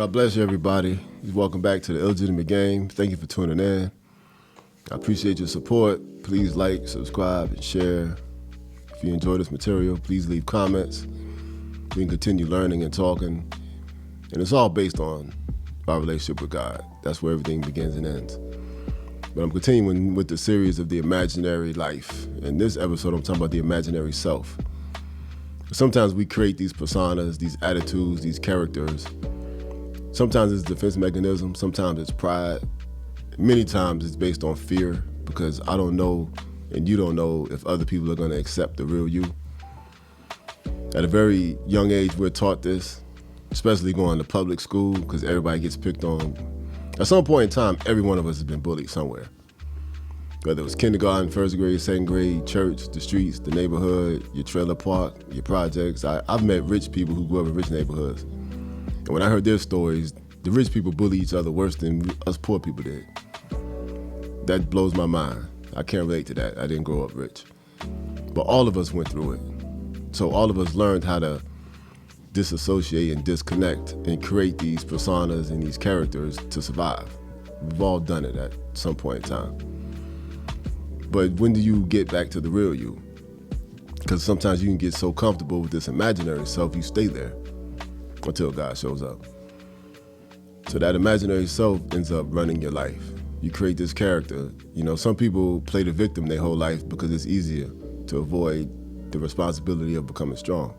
God bless you, everybody. Welcome back to the Illegitimate Game. Thank you for tuning in. I appreciate your support. Please like, subscribe, and share. If you enjoy this material, please leave comments. We can continue learning and talking. And it's all based on our relationship with God. That's where everything begins and ends. But I'm continuing with the series of the imaginary life. In this episode, I'm talking about the imaginary self. Sometimes we create these personas, these attitudes, these characters. Sometimes it's defense mechanism, sometimes it's pride. Many times it's based on fear because I don't know and you don't know if other people are going to accept the real you. At a very young age, we're taught this, especially going to public school because everybody gets picked on. At some point in time, every one of us has been bullied somewhere. Whether it was kindergarten, first grade, second grade, church, the streets, the neighborhood, your trailer park, your projects. I've met rich people who grew up in rich neighborhoods. And when I heard their stories, the rich people bully each other worse than us poor people did. That blows my mind. I can't relate to that. I didn't grow up rich. But all of us went through it. So all of us learned how to disassociate and disconnect and create these personas and these characters to survive. We've all done it at some point in time. But when do you get back to the real you? Because sometimes you can get so comfortable with this imaginary self, you stay there until God shows up. So that imaginary self ends up running your life. You create this character. You know, some people play the victim their whole life because it's easier to avoid the responsibility of becoming strong.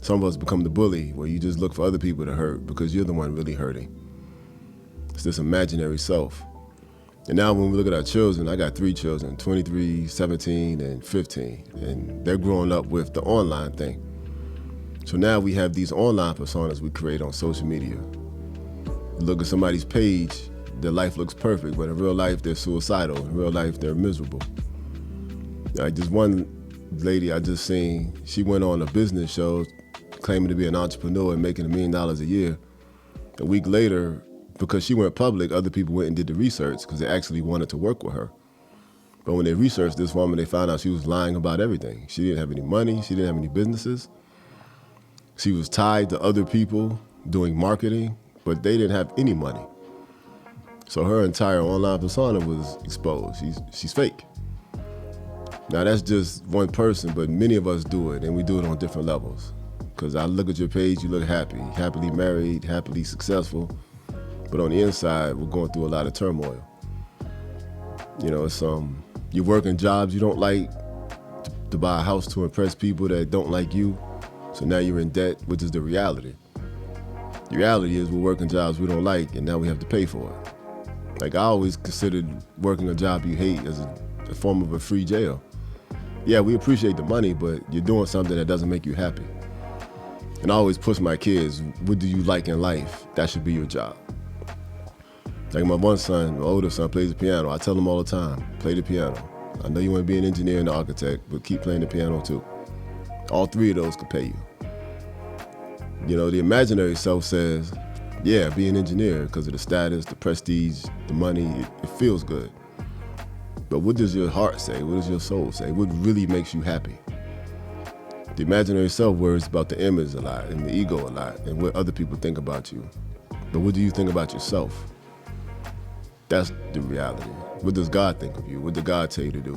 Some of us become the bully where you just look for other people to hurt because you're the one really hurting. It's this imaginary self. And now when we look at our children, I got 3 children, 23, 17, and 15. And they're growing up with the online thing. So now we have these online personas we create on social media. You look at somebody's page, their life looks perfect, but in real life, they're suicidal. In real life, they're miserable. Like this one lady I just seen, she went on a business show claiming to be an entrepreneur and making $1 million a year. A week later, because she went public, other people went and did the research because they actually wanted to work with her. But when they researched this woman, they found out she was lying about everything. She didn't have any money. She didn't have any businesses. She was tied to other people doing marketing, but they didn't have any money. So her entire online persona was exposed. She's fake. Now that's just one person, but many of us do it, and we do it on different levels. Because I look at your page, you look happy, happily married, happily successful. But on the inside, we're going through a lot of turmoil. You know, it's you're working jobs you don't like to buy a house to impress people that don't like you. So now you're in debt, which is the reality. The reality is we're working jobs we don't like, and now we have to pay for it. Like I always considered working a job you hate as a form of a free jail. Yeah, we appreciate the money, but you're doing something that doesn't make you happy. And I always push my kids, what do you like in life? That should be your job. Like my one son, my older son, plays the piano. I tell him all the time, play the piano. I know you want to be an engineer and an architect, but keep playing the piano too. All 3 of those could pay you. You know, the imaginary self says, yeah, be an engineer because of the status, the prestige, the money, it feels good. But what does your heart say? What does your soul say? What really makes you happy? The imaginary self worries about the image a lot and the ego a lot and what other people think about you. But what do you think about yourself? That's the reality. What does God think of you? What did God tell you to do?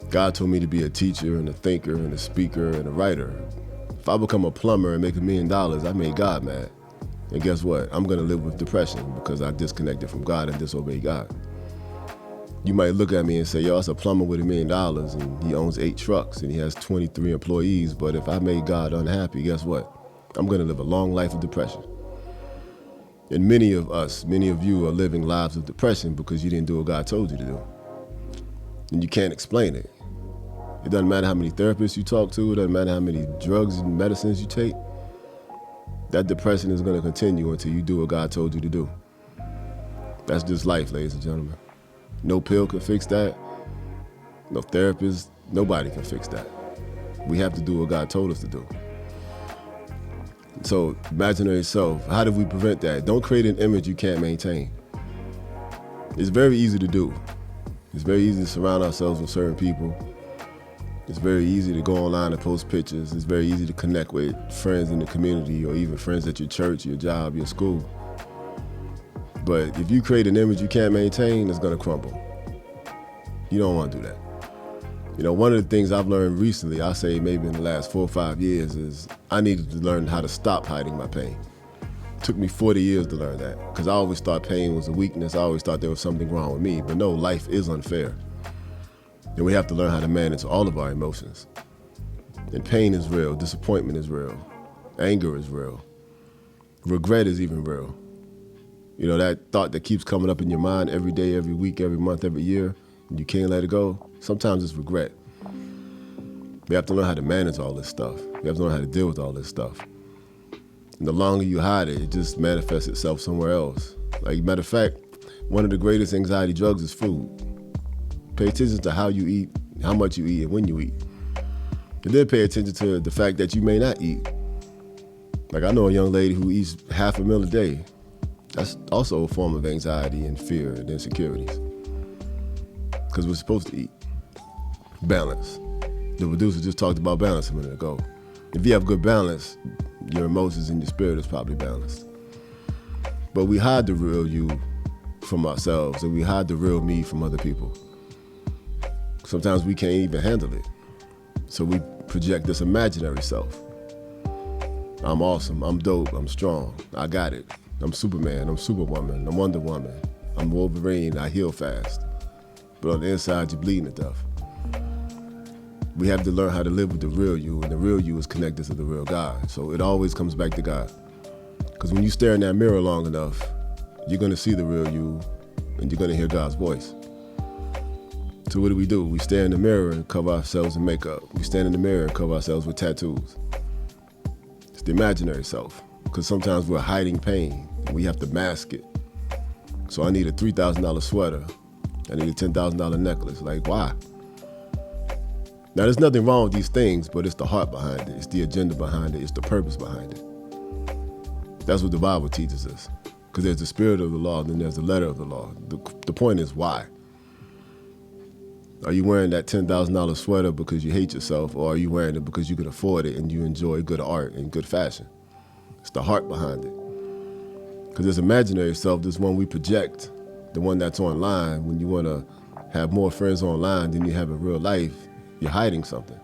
God told me to be a teacher and a thinker and a speaker and a writer. If I become a plumber and make $1 million, I made God mad. And guess what? I'm gonna live with depression because I disconnected from God and disobeyed God. You might look at me and say, yo, that's a plumber with $1 million and he owns 8 trucks and he has 23 employees. But if I made God unhappy, guess what? I'm gonna live a long life of depression. And many of us, many of you are living lives of depression because you didn't do what God told you to do. And you can't explain it. It doesn't matter how many therapists you talk to, it doesn't matter how many drugs and medicines you take. That depression is gonna continue until you do what God told you to do. That's just life, ladies and gentlemen. No pill can fix that. No therapist, nobody can fix that. We have to do what God told us to do. So, imaginary self, how do we prevent that? Don't create an image you can't maintain. It's very easy to do. It's very easy to surround ourselves with certain people It's very easy to go online and post pictures. It's very easy to connect with friends in the community or even friends at your church, your job, your school. But if you create an image you can't maintain, it's gonna crumble. You don't wanna do that. One of the things I've learned recently, I say maybe in the last 4 or 5 years, is I needed to learn how to stop hiding my pain. It took me 40 years to learn that, because I always thought pain was a weakness. I always thought there was something wrong with me. But no, life is unfair. And we have to learn how to manage all of our emotions. And pain is real, disappointment is real, anger is real, regret is even real. That thought that keeps coming up in your mind every day, every week, every month, every year, and you can't let it go. Sometimes it's regret. We have to learn how to manage all this stuff. We have to learn how to deal with all this stuff. And the longer you hide it, it just manifests itself somewhere else. Like, matter of fact, one of the greatest anxiety drugs is food. Pay attention to how you eat, how much you eat, and when you eat. And then pay attention to the fact that you may not eat. Like, I know a young lady who eats half a meal a day. That's also a form of anxiety and fear and insecurities. Because we're supposed to eat. Balance. The producer just talked about balance a minute ago. If you have good balance, your emotions and your spirit is probably balanced. But we hide the real you from ourselves, and we hide the real me from other people. Sometimes we can't even handle it. So we project this imaginary self. I'm awesome, I'm dope, I'm strong, I got it. I'm Superman, I'm Superwoman, I'm Wonder Woman, I'm Wolverine, I heal fast. But on the inside, you're bleeding to death. We have to learn how to live with the real you, and the real you is connected to the real God. So it always comes back to God. Because when you stare in that mirror long enough, you're gonna see the real you, and you're gonna hear God's voice. So what do? We stare in the mirror and cover ourselves in makeup. We stand in the mirror and cover ourselves with tattoos. It's the imaginary self. Because sometimes we're hiding pain, and we have to mask it. So I need a $3,000 sweater. I need a $10,000 necklace. Like, why? Now, there's nothing wrong with these things, but it's the heart behind it. It's the agenda behind it. It's the purpose behind it. That's what the Bible teaches us. Because there's the spirit of the law, and then there's the letter of the law. The point is, why? Are you wearing that $10,000 sweater because you hate yourself, or are you wearing it because you can afford it and you enjoy good art and good fashion? It's the heart behind it. Because this imaginary self, this one we project, the one that's online, when you want to have more friends online than you have in real life, you're hiding something.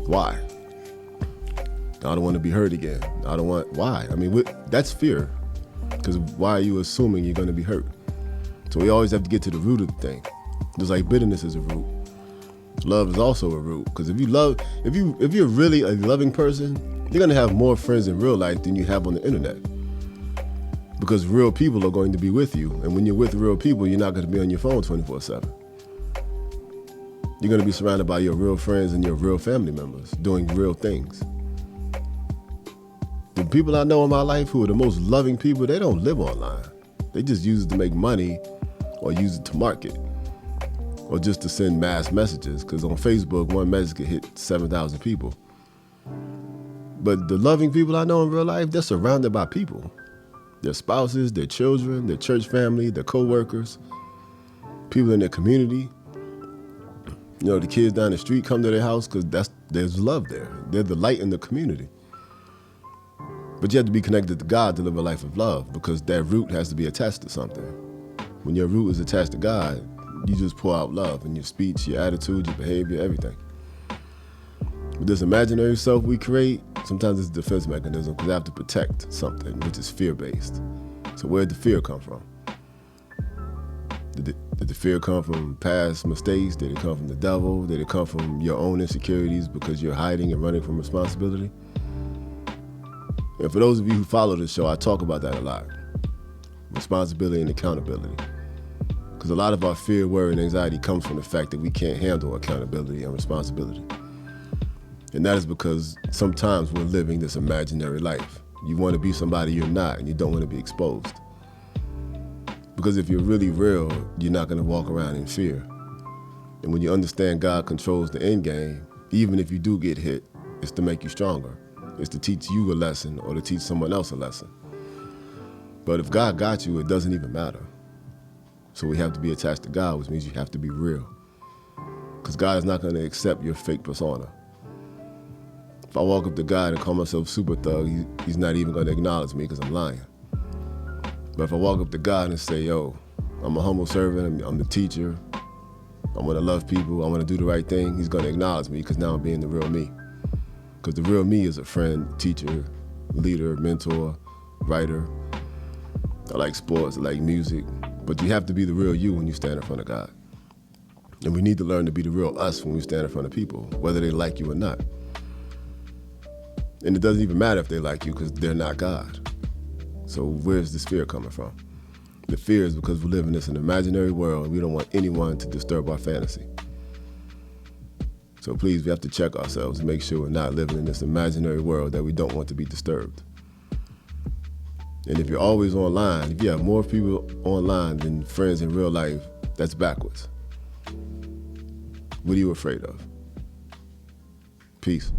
Why? I don't want to be hurt again. Why? I mean, that's fear. Because why are you assuming you're going to be hurt? So we always have to get to the root of the thing. Just like bitterness is a root. Love is also a root. Because if you're really a loving person, you're going to have more friends in real life than you have on the internet. Because real people are going to be with you. And when you're with real people, you're not going to be on your phone 24/7. You're going to be surrounded by your real friends and your real family members doing real things. The people I know in my life who are the most loving people, they don't live online. They just use it to make money or use it to market or just to send mass messages. Because on Facebook, one message could hit 7,000 people. But the loving people I know in real life, they're surrounded by people. Their spouses, their children, their church family, their co-workers, people in their community. The kids down the street come to their house because there's love there. They're the light in the community. But you have to be connected to God to live a life of love, because that root has to be attached to something. When your root is attached to God, you just pour out love in your speech, your attitude, your behavior, everything. But this imaginary self we create, sometimes it's a defense mechanism because they have to protect something, which is fear-based. So where did the fear come from? Did the fear come from past mistakes? Did it come from the devil? Did it come from your own insecurities because you're hiding and running from responsibility? And for those of you who follow this show, I talk about that a lot. Responsibility and accountability. Because a lot of our fear, worry, and anxiety comes from the fact that we can't handle accountability and responsibility. And that is because sometimes we're living this imaginary life. You want to be somebody you're not, and you don't want to be exposed. Because if you're really real, you're not going to walk around in fear. And when you understand God controls the end game, even if you do get hit, it's to make you stronger. It's to teach you a lesson or to teach someone else a lesson. But if God got you, it doesn't even matter. So we have to be attached to God, which means you have to be real. because God is not going to accept your fake persona. If I walk up to God and call myself super thug, he's not even going to acknowledge me because I'm lying. But if I walk up to God and say, yo, I'm a humble servant, I'm the teacher, I want to love people, I want to do the right thing, he's going to acknowledge me because now I'm being the real me. Because the real me is a friend, teacher, leader, mentor, writer. I like sports, I like music, but you have to be the real you when you stand in front of God. And we need to learn to be the real us when we stand in front of people, whether they like you or not. And it doesn't even matter if they like you because they're not God. So where's this fear coming from? The fear is because we live in this imaginary world and we don't want anyone to disturb our fantasy. So please, we have to check ourselves and make sure we're not living in this imaginary world that we don't want to be disturbed. And if you're always online, if you have more people online than friends in real life, that's backwards. What are you afraid of? Peace.